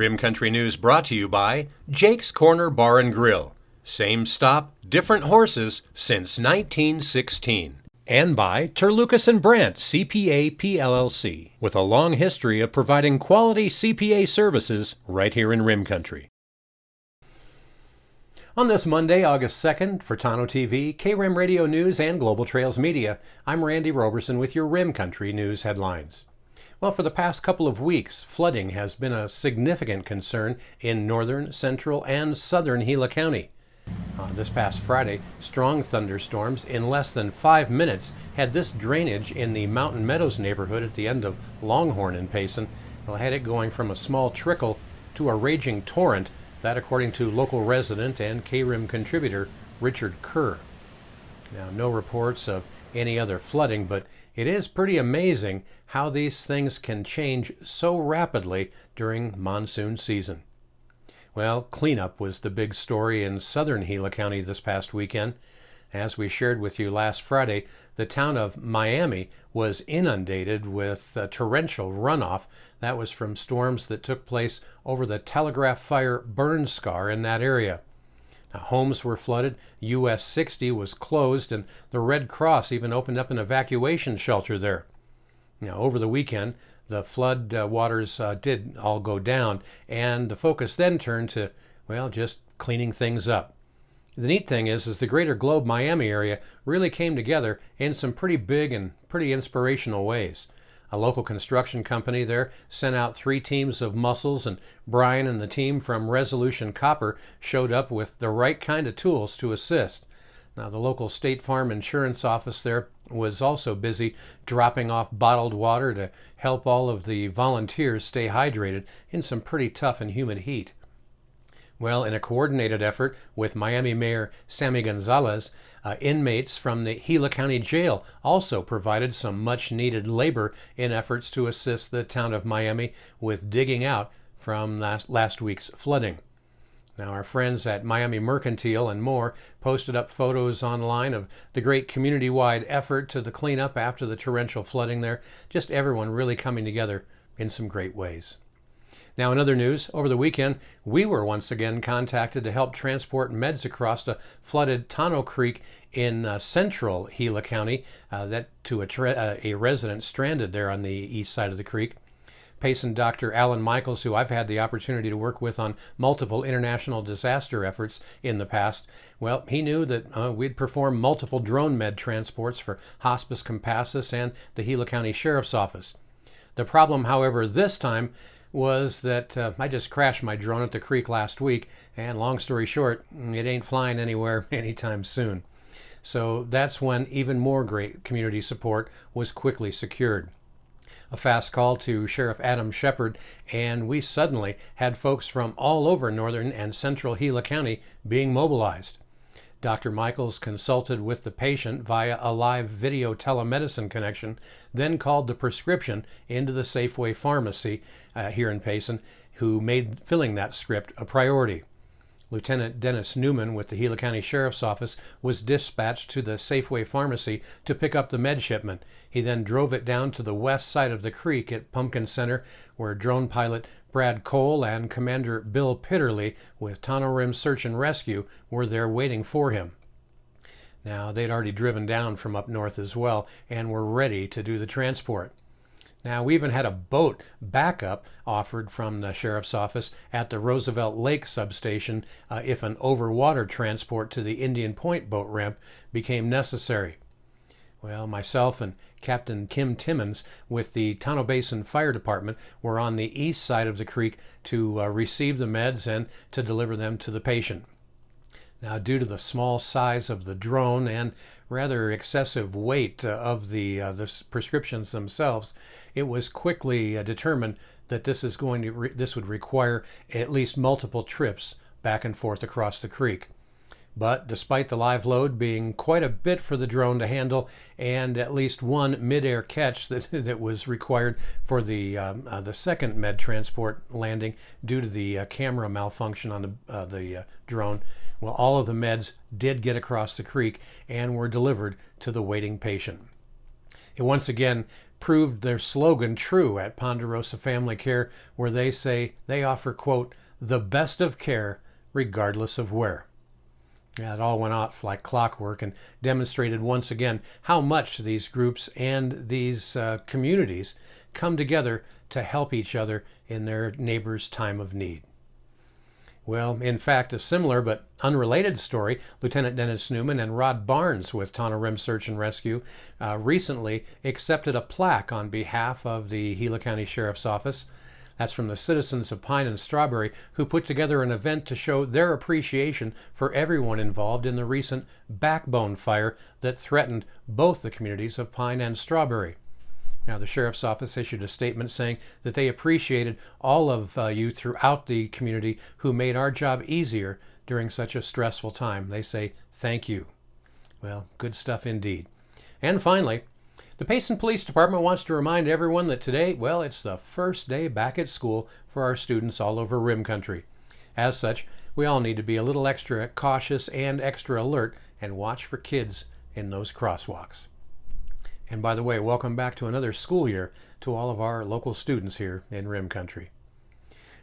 Rim Country News brought to you by Jake's Corner Bar and Grill. Same stop, different horses since 1916. And by Terlucas and Brandt, CPA PLLC, with a long history of providing quality CPA services right here in Rim Country. On this Monday, August 2nd, for Tonto TV, KRIM Radio News, and Global Trails Media, I'm Randy Roberson with your Rim Country News headlines. Well, for the past couple of weeks, flooding has been a significant concern in northern, central, and southern Gila County. This past Friday, strong thunderstorms in less than 5 minutes had this drainage in the Mountain Meadows neighborhood at the end of Longhorn in Payson. Well, had it going from a small trickle to a raging torrent, that according to local resident and KRIM contributor Richard Kerr. Now, no reports of any other flooding, but it is pretty amazing how these things can change so rapidly during monsoon season. Well, cleanup was the big story in southern Gila County this past weekend. As we shared with you last Friday, the town of Miami was inundated with torrential runoff. That was from storms that took place over the Telegraph Fire burn scar in that area. Now, homes were flooded, US 60 was closed, and the Red Cross even opened up an evacuation shelter there. Now, over the weekend, the flood waters did all go down, and the focus then turned to, well, just cleaning things up. The neat thing is the Greater Globe Miami area really came together in some pretty big and pretty inspirational ways. A local construction company there sent out 3 teams of mussels, and Brian and the team from Resolution Copper showed up with the right kind of tools to assist. Now, the local State Farm Insurance office there was also busy dropping off bottled water to help all of the volunteers stay hydrated in some pretty tough and humid heat. Well, in a coordinated effort with Miami Mayor Sammy Gonzalez, inmates from the Gila County Jail also provided some much-needed labor in efforts to assist the town of Miami with digging out from last week's flooding. Now, our friends at Miami Mercantile and more posted up photos online of the great community-wide effort to the cleanup after the torrential flooding there. Just everyone really coming together in some great ways. Now, in other news, over the weekend, we were once again contacted to help transport meds across the flooded Tonto Creek in central Gila County to a resident stranded there on the east side of the creek. Payson Dr. Alan Michaels, who I've had the opportunity to work with on multiple international disaster efforts in the past, well, he knew that we'd perform multiple drone med transports for Hospice Compassus and the Gila County Sheriff's Office. The problem, however, this time was that I just crashed my drone at the creek last week, and long story short, it ain't flying anywhere anytime soon. So that's when even more great community support was quickly secured. A fast call to Sheriff Adam Shepard, and we suddenly had folks from all over northern and central Gila County being mobilized. Dr. Michaels consulted with the patient via a live video telemedicine connection, then called the prescription into the Safeway pharmacy here in Payson, who made filling that script a priority. Lieutenant Dennis Newman with the Gila County Sheriff's Office was dispatched to the Safeway pharmacy to pick up the med shipment. He then drove it down to the west side of the creek at Pumpkin Center, where drone pilot Brad Cole and Commander Bill Pitterly with Tonto Rim Search and Rescue were there waiting for him. Now, they'd already driven down from up north as well and were ready to do the transport. Now, we even had a boat backup offered from the Sheriff's Office at the Roosevelt Lake substation if an overwater transport to the Indian Point boat ramp became necessary. Well, myself and Captain Kim Timmons with the Tonto Basin Fire Department were on the east side of the creek to receive the meds and to deliver them to the patient. Now, due to the small size of the drone and rather excessive weight of the prescriptions themselves, it was quickly determined that this would require at least multiple trips back and forth across the creek. But despite the live load being quite a bit for the drone to handle, and at least one mid-air catch that was required for the second med transport landing due to the camera malfunction on the drone, well, all of the meds did get across the creek and were delivered to the waiting patient. And once again, proved their slogan true at Ponderosa Family Care, where they say they offer, quote, the best of care regardless of where. Yeah, it all went off like clockwork and demonstrated once again how much these groups and these communities come together to help each other in their neighbor's time of need. Well, in fact, a similar but unrelated story, Lieutenant Dennis Newman and Rod Barnes with Tonto Rim Search and Rescue recently accepted a plaque on behalf of the Gila County Sheriff's Office. That's from the citizens of Pine and Strawberry, who put together an event to show their appreciation for everyone involved in the recent Backbone fire that threatened both the communities of Pine and Strawberry. Now, the Sheriff's Office issued a statement saying that they appreciated all of you throughout the community who made our job easier during such a stressful time. They say thank you. Well, good stuff indeed. And finally, the Payson Police Department wants to remind everyone that today, well, it's the first day back at school for our students all over Rim Country. As such, we all need to be a little extra cautious and extra alert and watch for kids in those crosswalks. And by the way, welcome back to another school year to all of our local students here in Rim Country.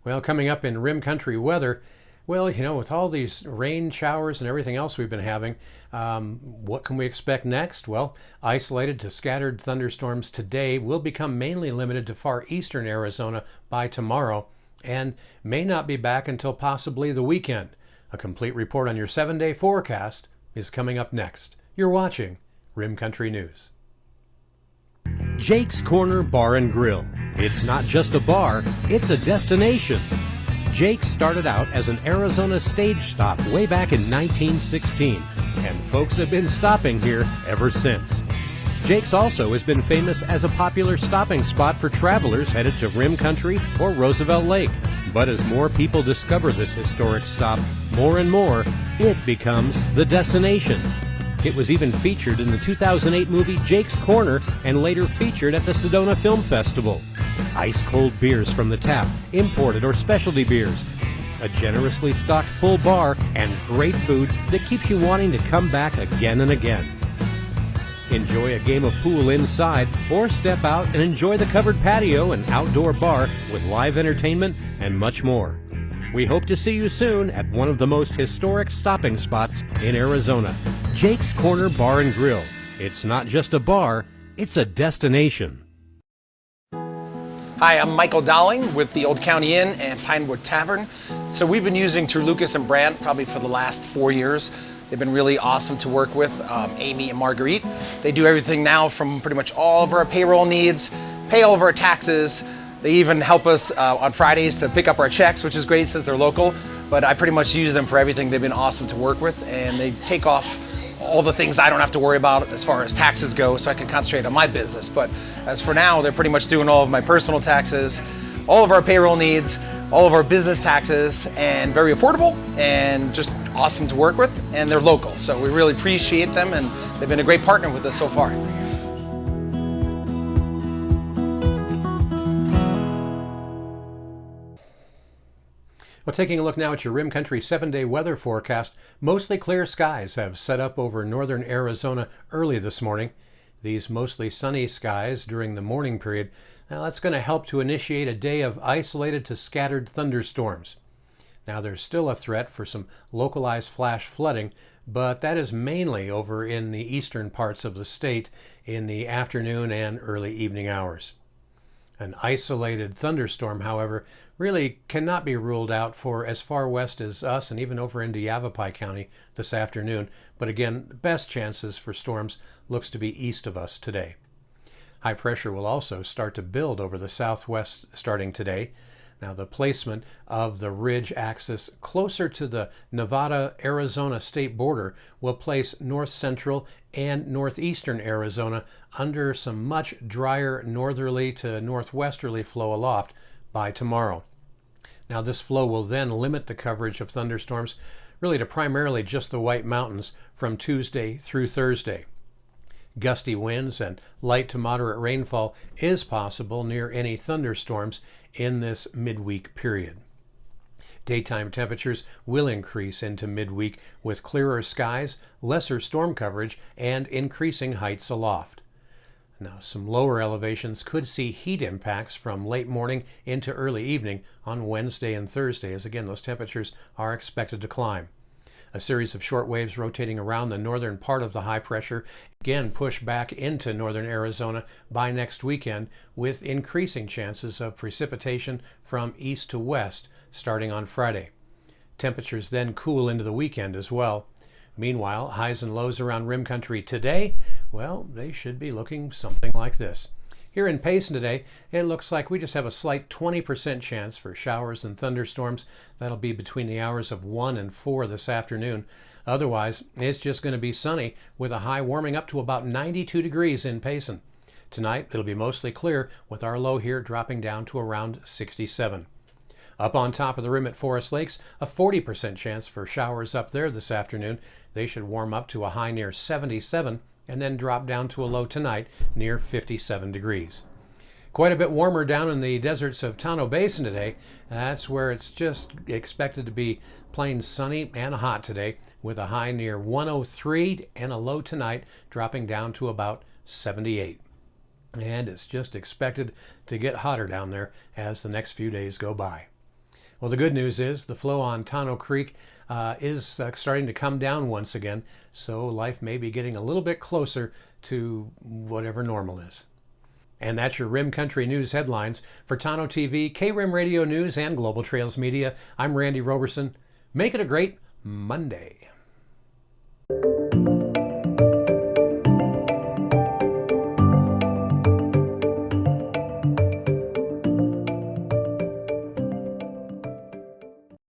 Well, coming up in Rim Country weather, well, you know, with all these rain showers and everything else we've been having, what can we expect next? Well, isolated to scattered thunderstorms today will become mainly limited to far eastern Arizona by tomorrow and may not be back until possibly the weekend. A complete report on your 7-day forecast is coming up next. You're watching Rim Country News. Jake's Corner Bar and Grill. It's not just a bar, it's a destination. Jake's started out as an Arizona stage stop way back in 1916, and folks have been stopping here ever since. Jake's also has been famous as a popular stopping spot for travelers headed to Rim Country or Roosevelt Lake. But as more people discover this historic stop, more and more, it becomes the destination. It was even featured in the 2008 movie Jake's Corner and later featured at the Sedona Film Festival. Ice-cold beers from the tap, imported or specialty beers, a generously stocked full bar, and great food that keeps you wanting to come back again and again. Enjoy a game of pool inside or step out and enjoy the covered patio and outdoor bar with live entertainment and much more. We hope to see you soon at one of the most historic stopping spots in Arizona, Jake's Corner Bar and Grill. It's not just a bar, it's a destination. Hi, I'm Michael Dowling with the Old County Inn and Pinewood Tavern. So we've been using Lucas and Brandt probably for the last 4 years. They've been really awesome to work with, Amy and Marguerite. They do everything now from pretty much all of our payroll needs, pay all of our taxes. They even help us on Fridays to pick up our checks, which is great since they're local. But I pretty much use them for everything. They've been awesome to work with, and they take off all the things I don't have to worry about as far as taxes go, so I can concentrate on my business. But as for now, they're pretty much doing all of my personal taxes, all of our payroll needs, all of our business taxes, and very affordable and just awesome to work with, and they're local. So we really appreciate them, and they've been a great partner with us so far. Well, taking a look now at your Rim Country 7-day weather forecast, mostly clear skies have set up over northern Arizona early this morning. These mostly sunny skies during the morning period, now that's going to help to initiate a day of isolated to scattered thunderstorms. Now there's still a threat for some localized flash flooding, but that is mainly over in the eastern parts of the state in the afternoon and early evening hours. An isolated thunderstorm, however, really cannot be ruled out for as far west as us and even over into Yavapai County this afternoon. But again, the best chances for storms looks to be east of us today. High pressure will also start to build over the southwest starting today. Now the placement of the ridge axis closer to the Nevada-Arizona state border will place north central and northeastern Arizona under some much drier northerly to northwesterly flow aloft by tomorrow. Now this flow will then limit the coverage of thunderstorms really to primarily just the White Mountains from Tuesday through Thursday. Gusty winds and light to moderate rainfall is possible near any thunderstorms in this midweek period. Daytime temperatures will increase into midweek with clearer skies, lesser storm coverage, and increasing heights aloft. Now, some lower elevations could see heat impacts from late morning into early evening on Wednesday and Thursday, as again, those temperatures are expected to climb. A series of short waves rotating around the northern part of the high pressure again push back into northern Arizona by next weekend, with increasing chances of precipitation from east to west starting on Friday. Temperatures then cool into the weekend as well. Meanwhile, highs and lows around Rim Country today, well, they should be looking something like this. Here in Payson today, it looks like we just have a slight 20% chance for showers and thunderstorms. That'll be between the hours of 1 and 4 this afternoon. Otherwise, it's just going to be sunny with a high warming up to about 92 degrees in Payson. Tonight, it'll be mostly clear with our low here dropping down to around 67. Up on top of the rim at Forest Lakes, a 40% chance for showers up there this afternoon. They should warm up to a high near 77 and then drop down to a low tonight near 57 degrees. Quite a bit warmer down in the deserts of Tonto Basin today. That's where it's just expected to be plain sunny and hot today, with a high near 103 and a low tonight dropping down to about 78. And it's just expected to get hotter down there as the next few days go by. Well, the good news is the flow on Tonto Creek is starting to come down once again, so life may be getting a little bit closer to whatever normal is. And that's your Rim Country News headlines. For Tonto TV, KRIM Radio News, and Global Trails Media, I'm Randy Roberson. Make it a great Monday.